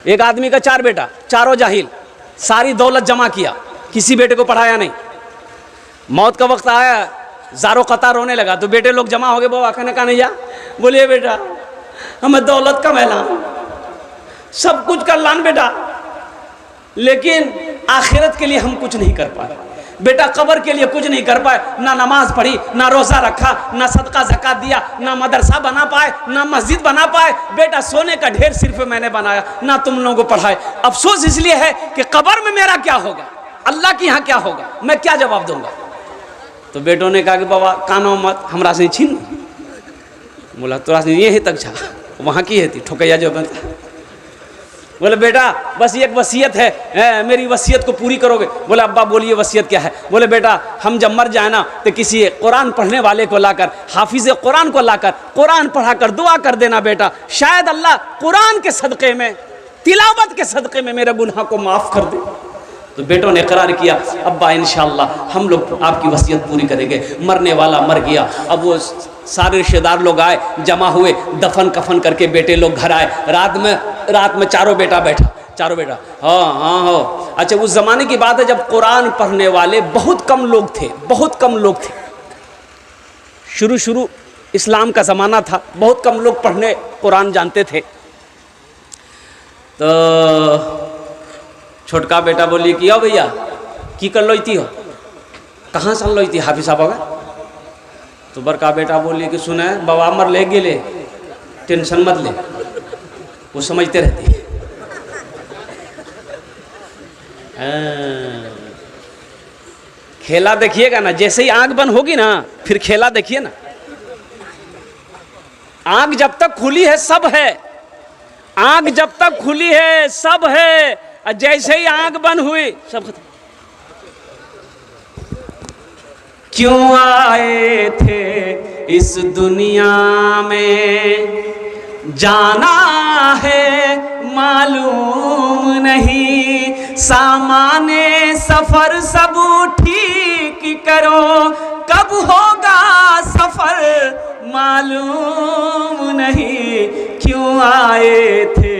एक आदमी का 4 बेटा, चारों जाहिल, सारी दौलत जमा किया, किसी बेटे को पढ़ाया नहीं। मौत का वक्त आया, ज़ारो कतार रोने लगा तो बेटे लोग जमा हो गए। बाबा कहने का नहीं जा, बोलिए बेटा हमें दौलत का मैलान, सब कुछ कर लान बेटा, लेकिन आखिरत के लिए हम कुछ नहीं कर पाए। बेटा कब्र के लिए कुछ नहीं कर पाए, ना नमाज पढ़ी, ना रोज़ा रखा, ना सदका ज़कात दिया, ना मदरसा बना पाए, ना मस्जिद बना पाए। बेटा सोने का ढेर सिर्फ मैंने बनाया, ना तुम लोगों को पढ़ाए। अफसोस इसलिए है कि कब्र में मेरा क्या होगा, अल्लाह के यहाँ क्या होगा, मैं क्या जवाब दूंगा। तो बेटों ने कहा कि बाबा कानो मत, हमरा से छीन। बोला तोरा से ये तक छा, वहाँ की है थी ठोकैया जो बनता। बोले बेटा बस एक वसीयत है, मेरी वसीयत को पूरी करोगे। बोले अब्बा बोलिए वसीयत क्या है। बोले बेटा हम जब मर जाए ना तो किसी कुरान पढ़ने वाले को लाकर, हाफिज़ कुरान को लाकर कुरान पढ़ा कर दुआ कर देना बेटा, शायद अल्लाह कुरान के सदक़े में, तिलावत के सदक़े में मेरे गुनाह को माफ़ कर दे। तो बेटों ने इकरार किया अब्बा इंशाअल्लाह हम लोग आपकी वसीयत पूरी करेंगे। मरने वाला मर गया। अब वो सारे रिश्तेदार लोग आए, जमा हुए, दफन कफन करके बेटे लोग घर आए। रात में चारों बेटा बैठा, चारों बेटा हाँ। अच्छा उस ज़माने की बात है जब कुरान पढ़ने वाले बहुत कम लोग थे, बहुत कम लोग थे। शुरू इस्लाम का ज़माना था, बहुत कम लोग पढ़ने कुरान जानते थे। तो छोटका बेटा बोली कि आओ भैया की कर लो हो, कहाँ से लो हाफिज साहब होगा। तो बड़का बेटा बोली कि सुने बाबा मर ले गेले, टेंशन मत ले, वो समझते रहती है। खेला देखिएगा ना, जैसे ही आंख बंद होगी ना फिर खेला देखिए ना। आंख जब तक खुली है सब है, आंख जब तक खुली है सब है, जैसे ही आंख बंद हुई सब खत्म। क्यों आए थे इस दुनिया में, जाना है मालूम नहीं, सामाने सफर सब ठीक करो, कब होगा सफर मालूम नहीं। क्यों आए थे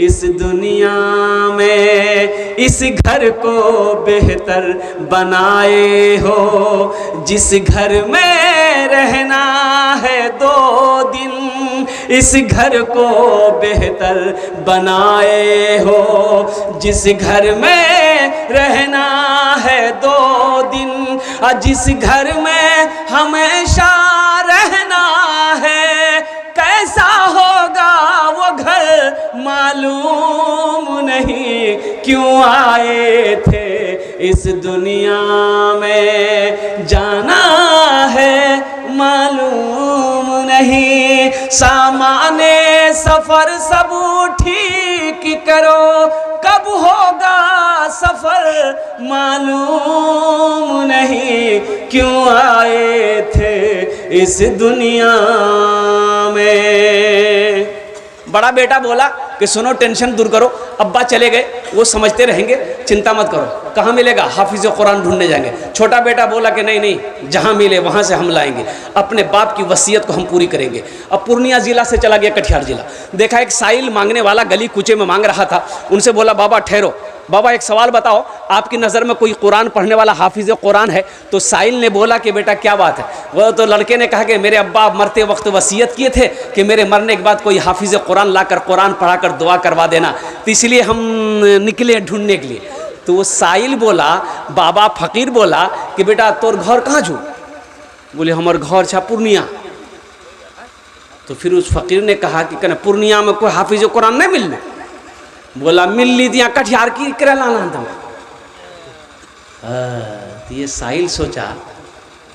इस दुनिया में, इस घर को बेहतर बनाए हो, जिस घर में रहना है 2 दिन, इस घर को बेहतर बनाए हो, जिस घर में रहना है 2 दिन, जिस घर में हमेशा रहना है, कैसा होगा वो घर मालूम नहीं। क्यों आए थे इस दुनिया में, जाना है मालूम नहीं, सामाने सफर सब ठीक करो, कब होगा सफर मालूम नहीं। क्यों आए थे इस दुनिया में। बड़ा बेटा बोला कि सुनो टेंशन दूर करो, अब्बा चले गए वो समझते रहेंगे, चिंता मत करो, कहाँ मिलेगा, हाफिज़ कुरान ढूंढने जाएंगे। छोटा बेटा बोला कि नहीं जहाँ मिले वहाँ से हम लाएंगे, अपने बाप की वसीयत को हम पूरी करेंगे। अब पूर्णिया ज़िला से चला गया कटिहार ज़िला, देखा एक साइल मांगने वाला गली कूचे में मांग रहा था। उनसे बोला बाबा ठहरो, बाबा एक सवाल बताओ, आपकी नज़र में कोई कुरान पढ़ने वाला हाफिज़ कुरान है। तो साइल ने बोला कि बेटा क्या बात है। वो तो लड़के ने कहा कि मेरे अब्बा मरते वक्त वसीयत किए थे कि मेरे मरने के बाद कोई हाफिज़ कुरान लाकर कुरान पढ़ा कर दुआ करवा देना, तो इसलिए हम निकले ढूंढने के लिए। तो वो साइल बोला, बाबा फ़कीर बोला कि बेटा तोर घर कहाँ छू। बोले हमार घर छा पूर्णिया। तो फिर उस फ़कीर ने कहा कि कहना पूर्णिया में कोई हाफिज़ कुरान नहीं मिलने। बोला मिल ली दिया कटिहार की करे लाना था। तो ये साहिल सोचा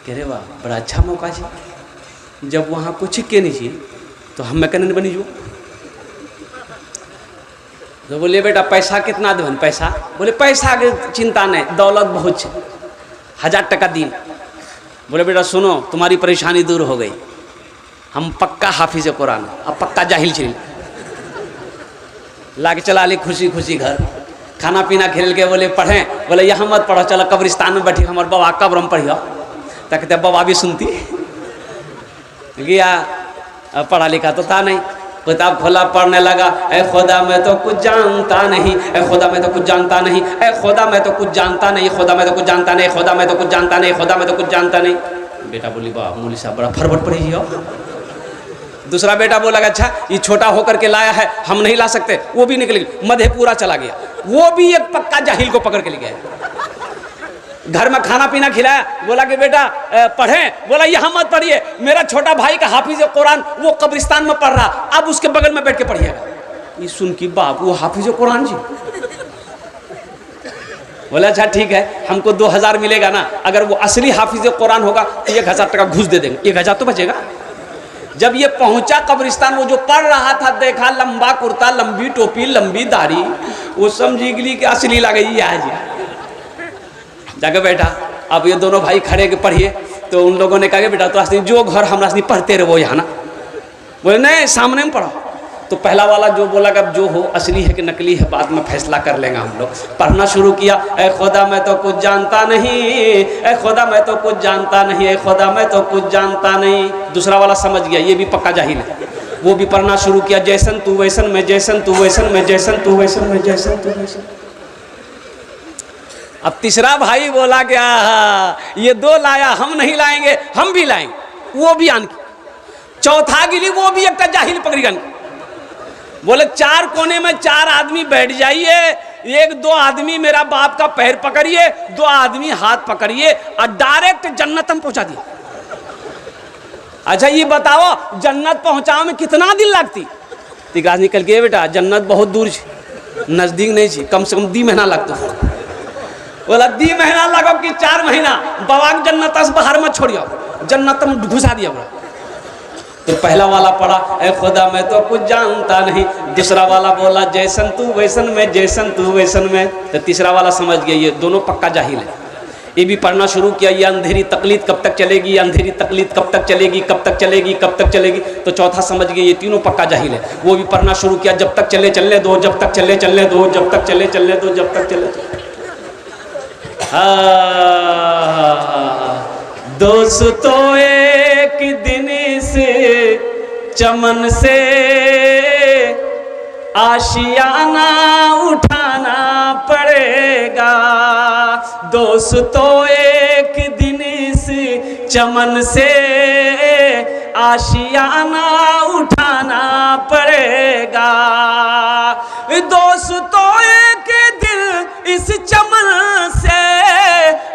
कि अरे वाह बड़ा अच्छा मौका है, जब वहाँ कुछ के नहीं चाहिए तो हम मैं कहने बनी जो। तो बोले बेटा पैसा कितना देवन, पैसा। बोले पैसा के चिंता नहीं, दौलत बहुत है, 1000 टका दिन। बोले बेटा सुनो तुम्हारी परेशानी दूर हो गई, हम पक्का हाफिज़ कुरान, अब पक्का जाहिल छिल ला के चला ली खुशी खुशी घर, खाना पीना खेल के बोले पढ़ें। बोले यहाँ मत पढ़ो, चलो कब्रिस्तान में बैठी हमारे बाबा कब्र में पढ़ियो। तक बाबा भी सुनती गया, पढ़ा लिखा तो था नहीं, किताब खोला, पढ़ने लगा, ए खुदा मैं तो कुछ जानता नहीं, ए खुदा मैं तो कुछ जानता नहीं, ए खुदा मैं तो कुछ जानता नहीं, खुदा मैं तो कुछ जानता नहीं, खुदा मैं तो कुछ जानता नहीं, खुदा मैं तो कुछ जानता नहीं। बेटा बोली वाह मौलवी साहब बड़ा फरवट पड़ी हो। दूसरा बेटा बोला अच्छा ये छोटा होकर के लाया है, हम नहीं ला सकते, वो भी निकल गया, मधेपुरा चला गया, वो भी एक पक्का जाहिल को पकड़ के ले गया। घर में खाना पीना खिलाया, बोला कि बेटा पढ़ें, बोला यहाँ मत पढ़िए, मेरा छोटा भाई का हाफिज कुरान वो कब्रिस्तान में पढ़ रहा, अब उसके बगल में बैठ के पढ़िएगा। ये सुन की बाप वो हाफिज कुरान जी। बोला अच्छा ठीक है, हमको 2000 मिलेगा ना, अगर वो असली हाफिज कुरान होगा तो 1000 टका घूस दे देंगे, 1000 तो बचेगा। जब ये पहुंचा कब्रिस्तान, वो जो पढ़ रहा था देखा लंबा कुर्ता, लंबी टोपी, लंबी दाढ़ी, वो समझी गली कि असली लग गई आज। जाके बैठा, अब ये दोनों भाई खड़े के पढ़िए, तो उन लोगों ने कहा कि बेटा तो जो घर हमरा पढ़ते रहे वो यहाँ ना, बोले नहीं सामने में पढ़ो। तो पहला वाला जो बोला कि अब जो हो असली है कि नकली है बाद में फैसला कर लेंगे हम लोग। पढ़ना शुरू किया, ए खुदा मैं तो कुछ जानता नहीं, ए खुदा मैं तो कुछ जानता नहीं, ए खुदा मैं तो कुछ जानता नहीं। दूसरा वाला समझ गया ये भी पक्का जाहिल है, वो भी पढ़ना शुरू किया, जैसन तू वैसन मैं, जैसन तू वैसन मैं, जैसन तू वैसन मैं, जैसन तू वैसन। अब तीसरा भाई बोला क्या ये 2 लाया, हम नहीं लाएंगे, हम भी लाएंगे, वो भी आन। चौथा गिरी, वो भी एक जाहिल पकड़ी गन, बोले 4 कोने में 4 आदमी बैठ जाइए, 1-2 आदमी मेरा बाप का पैर पकड़िए, 2 आदमी हाथ पकड़िए और डायरेक्ट जन्नत में पहुंचा दिया। अच्छा ये बताओ जन्नत पहुंचाओ में कितना दिन लगती? तिगाज निकल के बेटा जन्नत बहुत दूर, नजदीक नहीं छी, कम से कम 2 महीना लगता। बोला 2 महीना लगो कि 4 महीना, बाबा जन्नत से बाहर में छोड़ियो, जन्नत में घुसा दिया। बोला तो पहला वाला पढ़ा, ए खुदा मैं तो कुछ जानता नहीं। दूसरा वाला बोला जैसन तू वैसन में, जैसन तू वैसन में। तो तीसरा वाला समझ गया ये दोनों पक्का जाहिल है। ये भी पढ़ना शुरू किया, ये अंधेरी तकलीद कब तक चलेगी, अंधेरी तकलीद कब तक चलेगी, कब तक चलेगी, कब तक चलेगी। तो चौथा समझ गया ये तीनों पक्का जाहिल है। वो भी पढ़ना शुरू किया, जब तक चले चलने दो, जब तक चले चलने दो, जब तक चले चलने दो, जब तक चले। दोस्तों एक दिन से चमन से आशियाना उठाना पड़ेगा। दोस्तों एक दिन से चमन से आशियाना उठाना पड़ेगा। दोस्तों एक दिन इस चमन से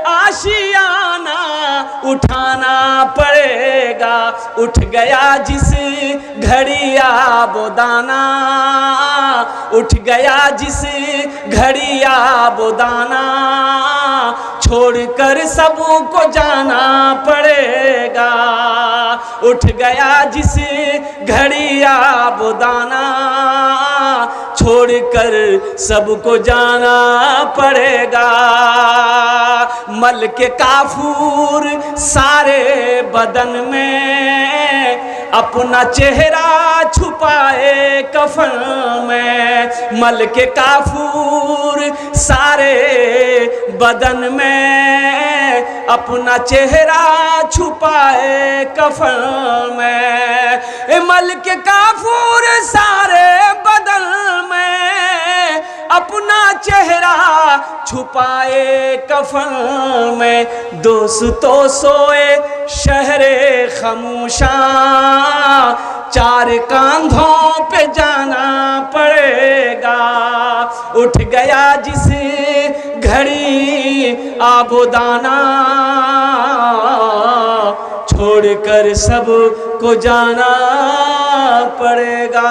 आशियाना उठाना पड़ेगा। उठ गया जिस घड़िया बोदाना, उठ गया जिस घड़िया बोदाना, छोड़कर सबको जाना पड़ेगा। उठ गया जिस घड़िया बोदाना, छोड़कर सबको जाना पड़ेगा। मल के काफूर सारे बदन में, अपना चेहरा छुपाए कफन में। मल के काफूर सारे बदन में, अपना चेहरा छुपाए कफन में। मल के काफूर सारे बदन में, अपना चेहरा छुपाए कफन में। दोस्तों सोए शहरे खामोशा, 4 कांधों पे जाना पड़ेगा। उठ गया जिस घड़ी आबोदाना, छोड़कर सब को जाना पड़ेगा।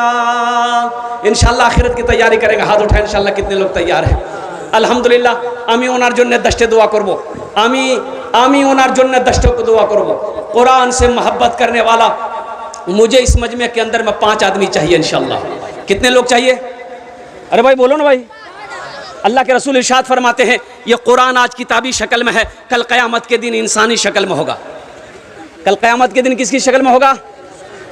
इंशाल्लाह आखिरत की तैयारी करेंगे, हाथ उठाएं इंशाल्लाह। कितने लोग तैयार हैं? अल्हम्दुलिल्लाह। आमी ओनार जन्ने दस्ते दुआ करबो, आमी ओनार जन्ने दस्ते को दुआ करबो। कुरान से मोहब्बत करने वाला मुझे इस मजमे के अंदर में 5 आदमी चाहिए इंशाल्लाह। कितने लोग चाहिए? अरे भाई बोलो ना भाई। अल्लाह के रसूल इरशाद फरमाते हैं ये कुरान आज किताबी शक्ल में है, कल क़यामत के दिन इंसानी शक्ल में होगा। कल क़यामत के दिन किसकी शक्ल में होगा?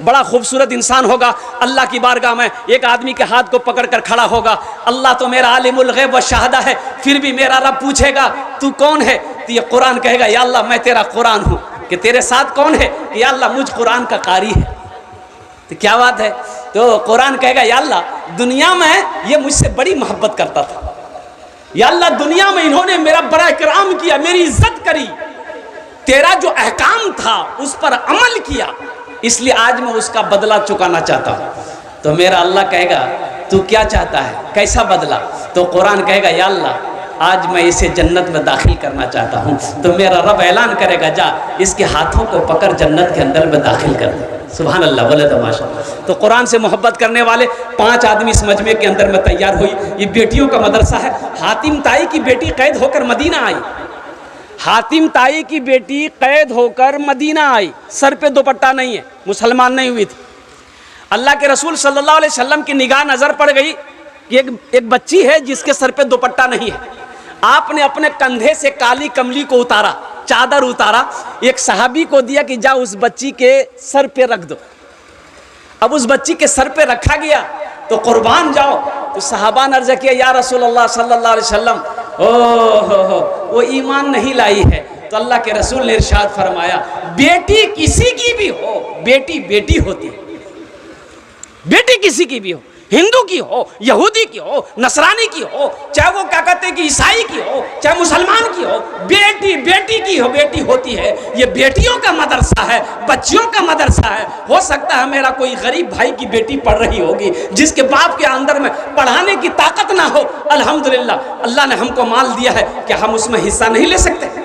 बड़ा खूबसूरत इंसान होगा। अल्लाह की बारगाह में एक आदमी के हाथ को पकड़ कर खड़ा होगा। अल्लाह तो मेरा आलिमुल गैब व शहादा है, फिर भी मेरा रब पूछेगा तू कौन है? तो ये कुरान कहेगा या अल्लाह मैं तेरा कुरान हूँ। कि तेरे साथ कौन है? कि या अल्लाह मुझ कुरान का कारी है। तो क्या बात है। तो कुरान कहेगा या अल्लाह दुनिया में ये मुझसे बड़ी मोहब्बत करता था, या अल्लाह दुनिया में इन्होंने मेरा बड़ा इकराम किया, मेरी इज्जत करी, तेरा जो अहकाम था उस पर अमल किया, इसलिए आज मैं उसका बदला चुकाना चाहता हूँ। तो मेरा अल्लाह कहेगा तू क्या चाहता है, कैसा बदला? तो कुरान कहेगा या अल्लाह आज मैं इसे जन्नत में दाखिल करना चाहता हूँ। तो मेरा रब ऐलान करेगा जा इसके हाथों को पकड़ जन्नत के अंदर में दाखिल कर दे। सुभान अल्लाह, बोले तो माशाअल्लाह। तो कुरान से मोहब्बत करने वाले 5 आदमी इस मजमे के अंदर में तैयार हुई। ये बेटियों का मदरसा है। हातिम ताई की बेटी कैद होकर मदीना आई। हातिम ताई की बेटी कैद होकर मदीना आई, सर पे दुपट्टा नहीं है, मुसलमान नहीं हुई थी। अल्लाह के रसूल सल्लल्लाहु अलैहि वसल्लम की निगाह नजर पड़ गई कि एक बच्ची है जिसके सर पे दुपट्टा नहीं है। आपने अपने कंधे से काली कमली को उतारा, चादर उतारा, एक सहाबी को दिया कि जा उस बच्ची के सर पे रख दो। अब उस बच्ची के सर पे रखा गया तो कुर्बान जाओ। तो सहाबा ने अर्ज किया या रसूल अल्लाह सल्लल्लाहु अलैहि वसल्लम हो वो ईमान नहीं लाई है। तो अल्लाह के रसूल ने इरशाद फरमाया बेटी किसी की भी हो, बेटी बेटी होती है, बेटी किसी की भी हो, हिंदू की हो, यहूदी की हो, नसरानी की हो, चाहे वो क्या कहते हैं कि ईसाई की हो, चाहे मुसलमान की हो, बेटी बेटी की हो, बेटी होती है। ये बेटियों का मदरसा है, बच्चियों का मदरसा है। हो सकता है मेरा कोई गरीब भाई की बेटी पढ़ रही होगी जिसके बाप के अंदर में पढ़ाने की ताकत ना हो, अल्हम्दुलिल्लाह अल्लाह ने हमको माल दिया है, क्या हम उसमें हिस्सा नहीं ले सकते?